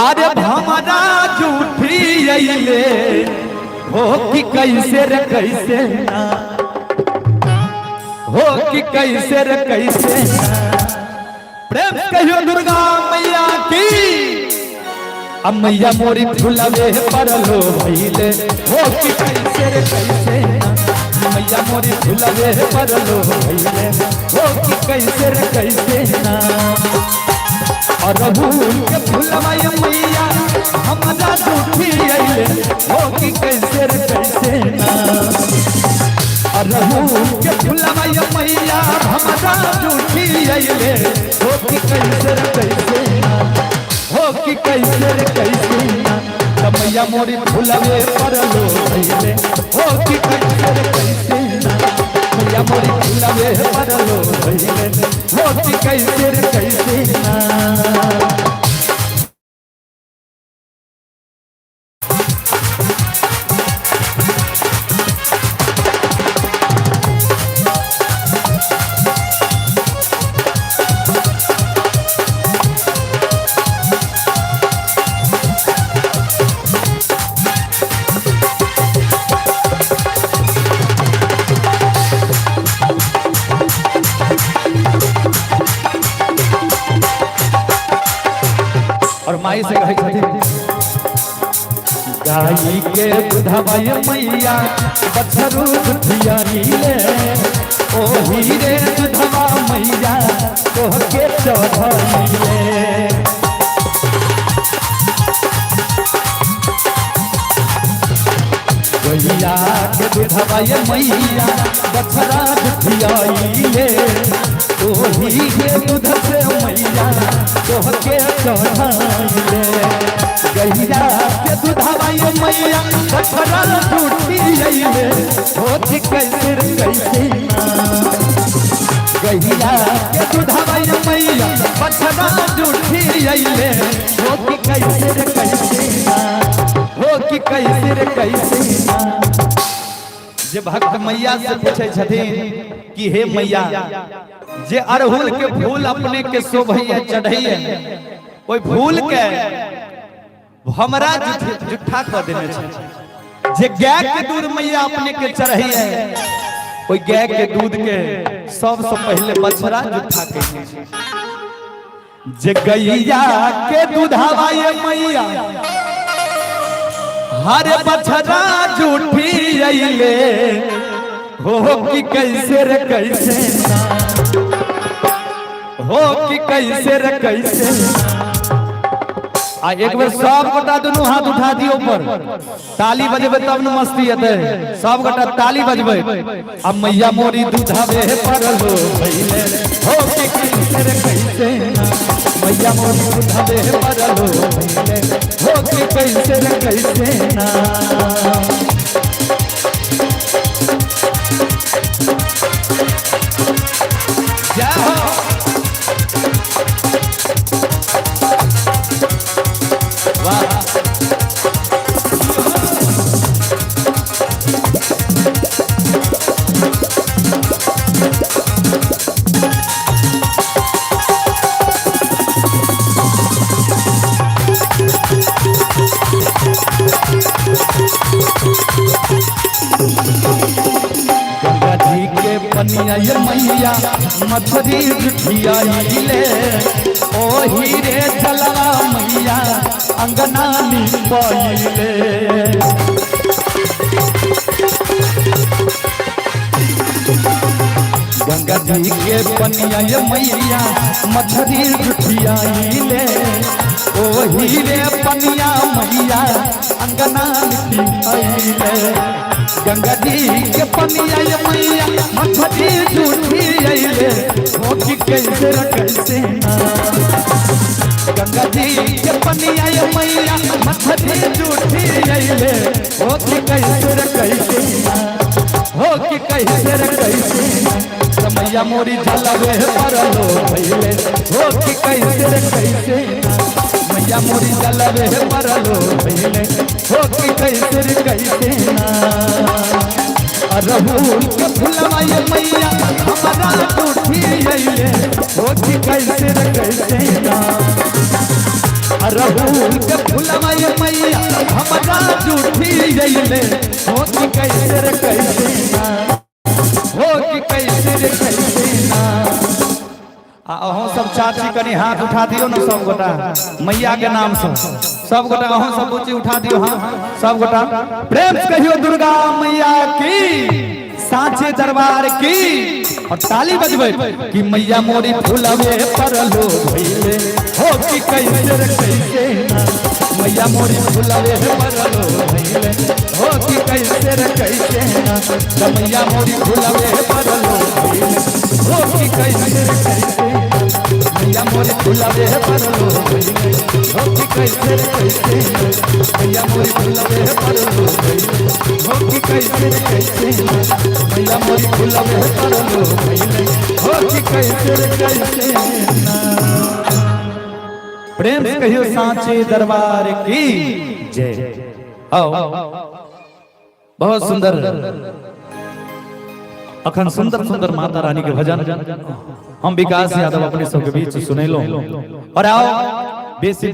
अरे हमारा झूठी अइले हो कि कैसे रे कैसे ना हो कि कैसे रे कैसे ना। प्रेम कहियो दुर्गा मैया की। अब मैया मोरी झुलवे परलो भइले हो कि कैसे रे कैसे ना। मैया मोरी झुलवे परलो भइले हो कि कैसे रे कैसे ना। और रहूल के फुलवा मैया हमरा झूठी अइले हो कि कैसे रे कैसे ना। और रहूल के फुलवा मैया हमरा झूठी अइले हो कि कैसे रे कैसे ना। हो कि कैसे रे कैसे ना। मैया मोरी फुलवे परलो भइले हो कि कैसे रे कैसे ना। मैया मोरी फुलवे परलो भइले हो कि कैसे रे कैसे ना। और माई से कहे गाई के दूधवा मैया बछरू दुधिया नीले ओ हीरे दूधवा मैया तोहके चढ़ाइले। गैया के दूधवा मैया बछरा दुधिया नीले ओ हीरे दूध से मैया तोहके चढ़ाइले। गैया के दूधवा मैया बछरा झूठी अइले हो कि कैसे रे कैसे ना। गैया के दूधवा मैया बछरा झूठी अइले हो कि कैसे रे कैसे ना। हो कि कैसे रे कैसे ना। जे भक्त मैया से पूछे छथिन कि हे मैया जे अरहुल के फूल अपने के शोभैया चढ़ैया ओइ फूल के हमरा जुठा कर देने छै। जे गाय के दूध मैया अपने के चढ़ैया ओइ गाय के दूध के सबसे पहले बछड़ा जुठा के। जे गैया के दूधवा मैया हर बछड़ा झूठी अइले हो कि कैसे रे कैसे ना। हो कि कैसे रे कैसे ना। आ एक बार सब गोटा दोनों हाथ उठा दियो ऊपर ताली बजेबे तब न मस्ती अते। सब गोटा ताली बजबे। अब मैया मोरी दूधवे परलो भइले हो कि कैसे रे कैसे ना। मैया मोरी दूधवे परलो भइले हो कि कैसे रे कैसे ना। जय हो। गंगा जी के पनिया मैया मछरी जुठियाइले ओ हीरे चलवा मैया अंगना निपाइले। गंगा जी के पनिया मैया मछरी जुठियाइले ओ हीरे पनिया मैया अंगना निपाइले। गंगा जी के पनिया मैया मछरी झूठी अइले हो कि कैसे रे कैसे ना। गंगा जी के पनिया मैया मछरी झूठी अइले हो कि कैसे रे कैसे ना। हो कि कैसे रे कैसे ना। मैया मोरी झलवे परलो भइले हो कि कैसे रे कैसे ना। मैया मोरी झलवे परलो भइले हो कि कैसे रे कैसे ना। रहूल के फुलवा मैया हमरा झूठी अइले हो कि कैसे रे कैसे ना। अरहुल के फुलवा ये मैया हमरा जूठी जइले हो कि कैसे रे कैसे ना हो कि कैसे रे कैसे ना अहों सब चाची कनी हाथ उठा दियो ना सब गोटा मैया के नाम से सब गोटा अहों सब ऊंची उठा दियो हां सब गोटा प्रेम से कहियो दुर्गा मैया की साचे दरबार की और ताली बजबै कि मैया मोरी फुलवे परलो भइले हो कि कैसे रे कैसे ना मैया मोरी फुलवे परलो भइले हो कि कैसे रे कैसे ना मैया मोरी फुलवे परलो भइले हो कि कैसे रे कैसे मैया मोरी फुलवे परलो भइले हो कि कैसे रे कैसे मैया मोरी फुलवे परलो भइले हो कि कैसे रे कैसे मैया मोरी फुलवे परलो भइले हो कि कैसे रे कैसे प्रेम से कहियो सांचे दरबार की जय। आओ बहुत सुंदर अखन सुंदर सुंदर माता रानी के भजन हम विकास यादव अपने सबके बीच सुनेलो और आओ बेसी